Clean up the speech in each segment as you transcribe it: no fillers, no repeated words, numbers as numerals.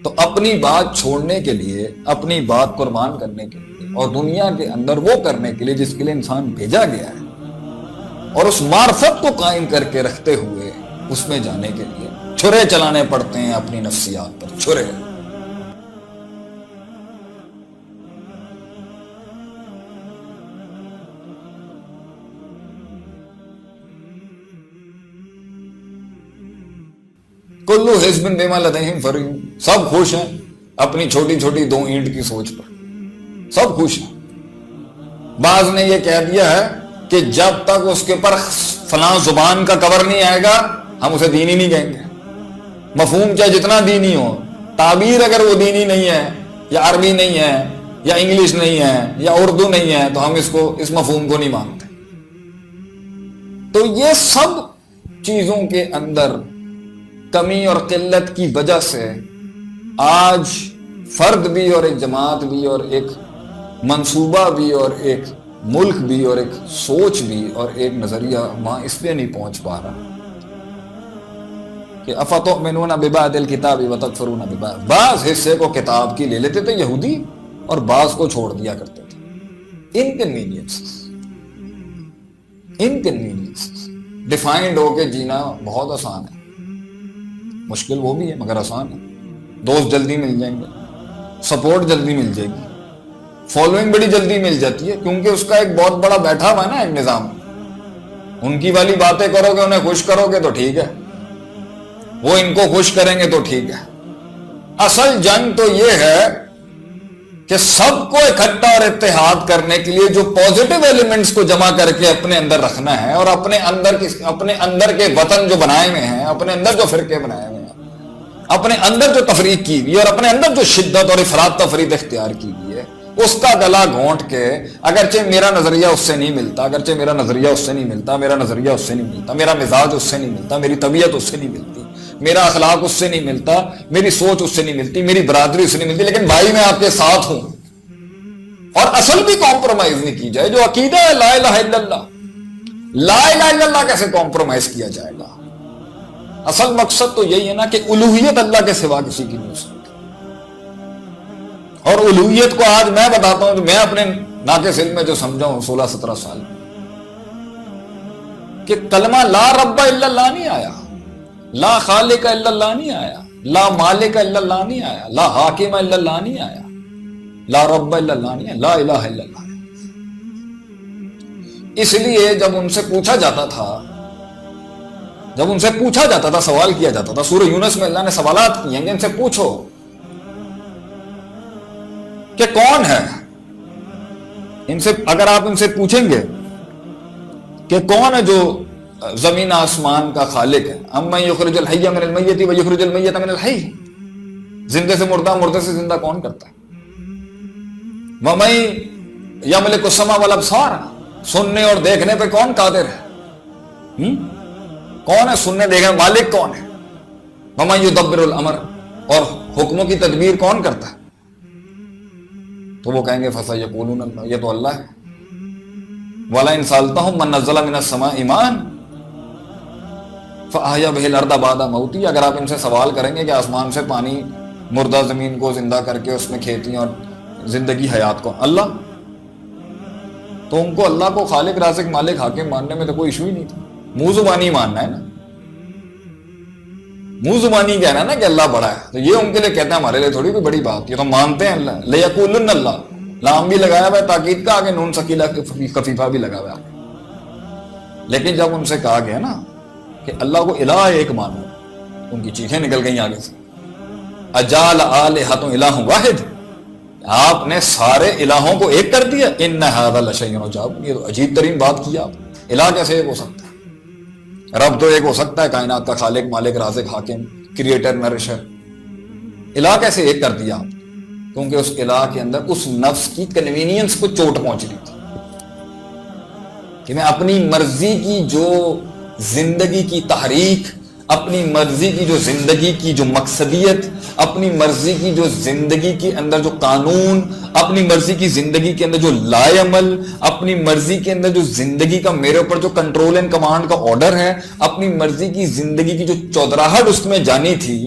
تو اپنی بات چھوڑنے کے لیے، اپنی بات قربان کرنے کے لیے، اور دنیا کے اندر وہ کرنے کے لیے جس کے لیے انسان بھیجا گیا ہے، اور اس معرفت کو قائم کر کے رکھتے ہوئے اس میں جانے کے لیے چھرے چلانے پڑتے ہیں اپنی نفسیات پر، چھرے۔ کلو حزب بما لدیہم فرحون، سب خوش ہیں اپنی چھوٹی چھوٹی 2 اینٹ کی سوچ پر، سب خوش ہیں۔ بعض نے یہ کہہ دیا ہے کہ جب تک اس کے پر فلاں زبان کا کور نہیں آئے گا ہم اسے دینی نہیں کہیں گے۔ مفہوم چاہے جتنا دینی ہو، تعبیر اگر وہ دینی نہیں ہے، یا عربی نہیں ہے، یا انگلش نہیں ہے، یا اردو نہیں ہے، تو ہم اس مفہوم کو نہیں مانتے۔ تو یہ سب چیزوں کے اندر کمی اور قلت کی وجہ سے آج فرد بھی اور ایک جماعت بھی اور ایک منصوبہ بھی اور ایک ملک بھی اور ایک سوچ بھی اور ایک نظریہ وہاں اس لیے نہیں پہنچ پا رہا کہ افتؤمنون ببعض الکتاب وتکفرون ببعض، بعض حصے کو کتاب کی لے لیتے تھے یہودی اور بعض کو چھوڑ دیا کرتے تھے۔ انکنوینئنس ڈیفائنڈ ہو کے جینا بہت آسان ہے، مشکل وہ بھی ہے مگر آسان ہے۔ دوست جلدی مل جائیں گے، سپورٹ جلدی مل جائے گی، فالوئنگ بڑی جلدی مل جاتی ہے، کیونکہ اس کا ایک بہت بڑا بیٹھا ہوا ہے نا ایک نظام۔ ان کی والی باتیں کرو گے، انہیں خوش کرو گے تو ٹھیک ہے، وہ ان کو خوش کریں گے تو ٹھیک ہے۔ اصل جنگ تو یہ ہے کہ سب کو اکٹھا اور اتحاد کرنے کے لیے جو پازیٹیو ایلیمنٹس کو جمع کر کے اپنے اندر رکھنا ہے، اور اپنے اندر کے وطن جو بنائے ہوئے ہیں، اپنے اندر جو فرقے بنائے ہوئے ہیں، اپنے اندر جو تفریق کی ہوئی ہے، اور اپنے اندر جو شدت اور افراط تفریط اختیار کی ہوئی ہے، اس کا گلا گھونٹ کے اگرچہ میرا نظریہ اس سے نہیں ملتا، اگرچہ میرا نظریہ اس سے نہیں ملتا، میرا نظریہ اس سے نہیں ملتا، میرا مزاج اس سے نہیں ملتا، میری طبیعت اس سے نہیں ملتی، میرا اخلاق اس سے نہیں ملتا، میری سوچ اس سے نہیں ملتی، میری برادری اس سے نہیں ملتی، لیکن بھائی میں آپ کے ساتھ ہوں۔ اور اصل بھی کمپرومائز نہیں کی جائے، جو عقیدہ ہے لا الہ الا اللہ، لا الہ الا اللہ کیسے کمپرومائز کیا جائے گا؟ اصل مقصد تو یہی ہے نا کہ الوہیت اللہ کے سوا کسی کی نہیں ہو سکتی۔ اور الوہیت کو آج میں بتاتا ہوں، میں اپنے ناقص علم میں جو سمجھا ہوں 16-17 سال کہ کلمہ لا رب الا اللہ نہیں آیا، لا خالق الا اللہ نہیں آیا، لا مالک الا اللہ نہیں آیا، لا حاکم الا اللہ نہیں آیا، لا رب الا اللہ نہیں آیا، لا الہ الا اللہ۔ اس لیے جب ان سے پوچھا جاتا تھا، سوال کیا جاتا تھا، سورہ یونس میں اللہ نے سوالات کیے ہیں کہ ان سے پوچھو کہ کون ہے، اگر آپ ان سے پوچھیں گے کہ کون ہے جو زمین آسمان کا خالق ہے، امن یخرج الحی من المیت ویخرج المیت من الحی، زندے سے مردہ، مردے سے زندہ کون کرتا ہے، ومن یملک السمع والابصار، سننے اور دیکھنے پہ کون قادر ہے، کون ہے سننے دیکھنے مالک کون ہے، ومن یدبر الامر، اور حکموں کی تدبیر کون کرتا ہے، تو وہ کہیں گے فسیقولون اللہ، یہ تو اللہ ہے۔ وَلَئِن سَأَلْتَهُم مَّن نَّزَّلَ مِنَ السَّمَاءِ مَاءً فَأَحْيَا بِهِ الْأَرْضَ بَعْدَ مَوْتِهَا، اگر آپ ان سے سوال کریں گے کہ آسمان سے پانی مردہ زمین کو زندہ کر کے اس میں کھیتی اور زندگی حیات کو اللہ، تو ان کو اللہ کو خالق رازق مالک حاکم ماننے میں تو کوئی ایشو ہی نہیں تھا۔ منہ زبانی ماننا ہے نا، منہ زبانی کہنا ہے نا کہ اللہ بڑا ہے، تو یہ ان کے لیے کہتے ہیں، ہمارے لیے تھوڑی کوئی بڑی بات، یہ تو مانتے ہیں اللہ، لَيَقُولُنَّ اللہ، لام بھی لگایا ہوا ہے تاکید کا، آگے نون سکیلہ خفیفہ بھی لگا ہوا ہے۔ لیکن جب ان سے کہا گیا نا کہ اللہ کو الہ ایک مانو، ان کی چیخیں نکل گئیں آگے سے، اجعل آلہۃ الہ واحد، آپ نے سارے الہوں کو ایک کر دیا، ان ھذا لشیء عجاب، یہ تو عجیب ترین بات کی آپ، الہ کیسے ایک ہو سکتا ہے؟ رب تو ایک ہو سکتا ہے، کائنات کا خالق مالک رازق حاکم کریٹر نرشر، الہ کیسے ایک کر دیا آپ؟ کیونکہ اس الہ کے اندر اس نفس کی کنوینئنس کو چوٹ پہنچ رہی تھی کہ میں اپنی مرضی کی جو زندگی کی تحریک، اپنی مرضی کی جو زندگی کی جو مقصدیت، اپنی مرضی کی جو زندگی کے اندر جو قانون، اپنی مرضی کی زندگی کے اندر جو لائے عمل، اپنی مرضی کے اندر جو زندگی کا میرے اوپر جو کنٹرول اینڈ کمانڈ کا آرڈر ہے، اپنی مرضی کی زندگی کی جو چودراہٹ اس میں جانی تھی،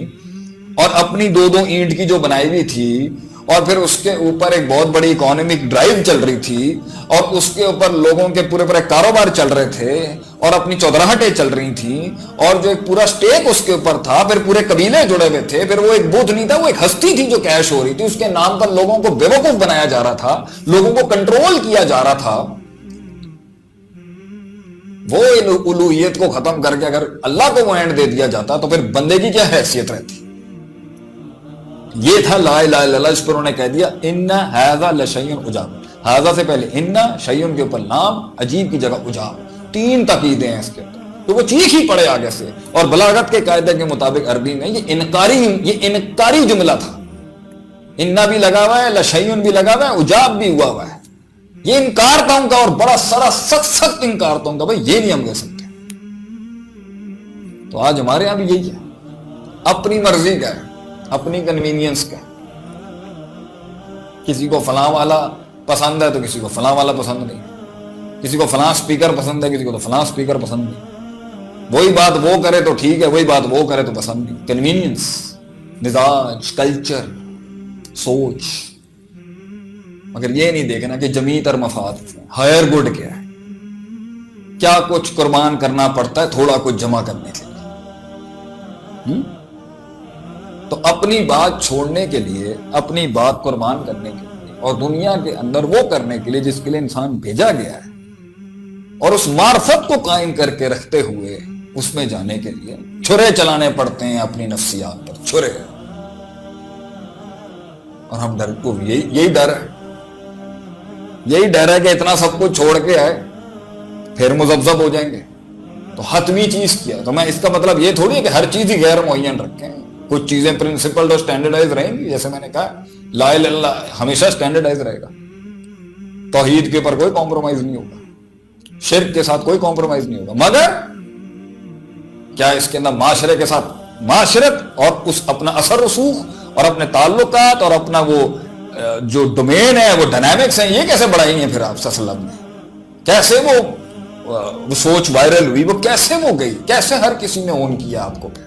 اور اپنی دو دو اینٹ کی جو بنائی ہوئی تھی، اور پھر اس کے اوپر ایک بہت بڑی اکانومک ڈرائیو چل رہی تھی، اور اس کے اوپر لوگوں کے پورے پورے کاروبار چل رہے تھے، اور اپنی چودراہٹیں چل رہی تھیں، اور جو ایک پورا سٹیک اس کے اوپر تھا، پھر پورے قبیلے جڑے ہوئے تھے، پھر وہ ایک بت نہیں تھا، وہ ایک ہستی تھی جو کیش ہو رہی تھی، اس کے نام پر لوگوں کو بیوقوف بنایا جا رہا تھا، لوگوں کو کنٹرول کیا جا رہا تھا۔ وہ الوہیت کو ختم کر کے اگر اللہ کو وہ اینڈ دے دیا جاتا تو پھر بندے کی کیا حیثیت رہتی؟ یہ تھا لا الہ الا اللہ، اس پر انہوں نے کہہ دیا ان ھذا لشیء عجاب، ھذا سے پہلے ان، شیء کے اوپر لام، عجیب کی جگہ عجاب، تین تاکیدیں ہیں اس کے اندر، تو وہ چیخ ہی پڑے آگے سے۔ اور بلاغت کے قاعدے کے مطابق عربی میں یہ انکاری جملہ تھا، ان بھی لگا ہوا ہے، لشیء بھی لگا ہوا ہے، عجاب بھی ہوا ہے، یہ انکار تھا ان کا، اور بڑا سارا سخت انکار تھا ان کا، بھائی یہ نہیں ہم کہہ سکتے۔ تو آج ہمارے یہاں بھی یہی ہے، اپنی مرضی کا ہے، اپنی کنوینئنس کا، کسی کو فلاں والا پسند ہے تو کسی کو فلاں والا پسند نہیں، کسی کو فلاں سپیکر پسند ہے، کسی کو تو فلاں سپیکر پسند نہیں، وہی بات وہ کرے تو ٹھیک ہے، وہی بات وہ کرے تو پسند نہیں۔ کنوینئنس، مزاج، کلچر، سوچ، مگر یہ نہیں دیکھنا کہ جمیت اور مفاد، ہائر گڈ کیا ہے، کیا کچھ قربان کرنا پڑتا ہے تھوڑا کچھ جمع کرنے کے لیے۔ تو اپنی بات چھوڑنے کے لیے، اپنی بات قربان کرنے کے لیے، اور دنیا کے اندر وہ کرنے کے لیے جس کے لیے انسان بھیجا گیا ہے، اور اس معرفت کو قائم کر کے رکھتے ہوئے اس میں جانے کے لیے چھرے چلانے پڑتے ہیں اپنی نفسیات پر، چھرے۔ اور ہم ڈر کو یہی ڈر ہے، یہی ڈر ہے کہ اتنا سب کچھ چھوڑ کے آئے پھر مذبذب ہو جائیں گے۔ تو حتمی چیز کیا، تو میں اس کا مطلب یہ تھوڑی ہے کہ ہر چیز ہی غیر معین رکھیں، کچھ چیزیں پرنسپل اور سٹینڈرڈائز رہیں گی، جیسے میں نے کہا لا الہ الا اللہ ہمیشہ سٹینڈرڈائز رہے گا، توحید کے اوپر کوئی کمپرومائز نہیں ہوگا، شرک کے ساتھ کوئی کمپرومائز نہیں ہوگا، مگر کیا اس کے اندر معاشرے کے ساتھ معاشرت اور اس اپنا اثر رسوخ اور اپنے تعلقات اور اپنا وہ جو ڈومین ہے، وہ ڈائنامکس ہیں، یہ کیسے بڑھائی ہیں پھر آپ صلی اللہ علیہ وسلم نے؟ کیسے وہ سوچ وائرل ہوئی، وہ کیسے وہ گئی، کیسے ہر کسی نے اون کیا آپ کو؟ پھر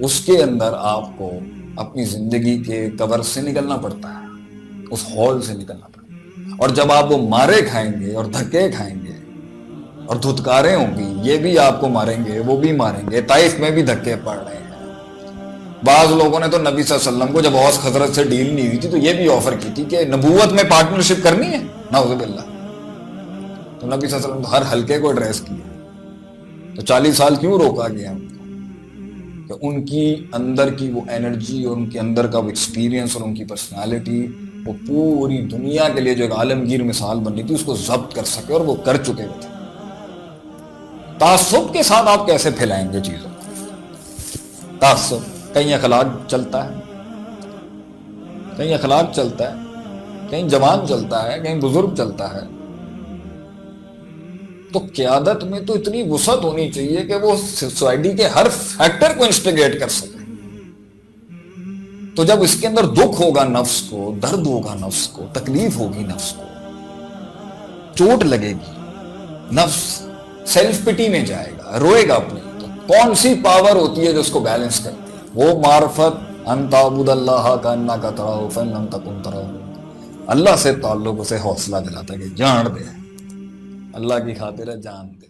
اس کے اندر آپ کو اپنی زندگی کے کور سے نکلنا پڑتا ہے، اس ہال سے نکلنا پڑتا ہے، اور جب آپ وہ مارے کھائیں گے اور دھکے کھائیں گے اور دھتکاریں ہوں گی، یہ بھی آپ کو ماریں گے، وہ بھی ماریں گے، طائف میں بھی دھکے پڑ رہے ہیں۔ بعض لوگوں نے تو نبی صلی اللہ علیہ وسلم کو جب اوس خزرج سے ڈیل نہیں ہوئی تھی تو یہ بھی آفر کی تھی کہ نبوت میں پارٹنرشپ کرنی ہے، نعوذ باللہ، تو نبی صلی اللہ علیہ وسلم تو ہر حلقے کو ایڈریس کیا، تو 40 سال کیوں روکا گیا ان کو؟ کہ ان کی اندر کی وہ انرجی اور ان کے اندر کا وہ ایکسپیرینس اور ان کی پرسنالٹی وہ پوری دنیا کے لیے جو ایک عالمگیر مثال بن رہی تھی اس کو ضبط کر سکے، اور وہ کر چکے ہوئے تھے۔ تعصب کے ساتھ آپ کیسے پھیلائیں گے چیزوں کو؟ تعصب کہیں اخلاق چلتا ہے، کہیں اخلاق چلتا ہے، کہیں جوان چلتا ہے، کہیں بزرگ چلتا ہے، تو قیادت میں تو اتنی وسعت ہونی چاہیے کہ وہ سوسائٹی کے ہر فیکٹر کو انسٹیگیٹ کر سکے۔ تو جب اس کے اندر دکھ ہوگا نفس کو، درد ہوگا نفس کو، تکلیف ہوگی نفس کو، چوٹ لگے گی، نفس سیلف پٹی میں جائے گا، روئے گا اپنے، تو کون سی پاور ہوتی ہے جو اس کو بیلنس کرتی ہے؟ وہ معرفت، ان تعبد اللہ کانک تراہ فان لم تکن تراہ، اللہ سے تعلق اسے حوصلہ دلاتا ہے کہ جان دے، اللہ کی خاطر ہے جان دے۔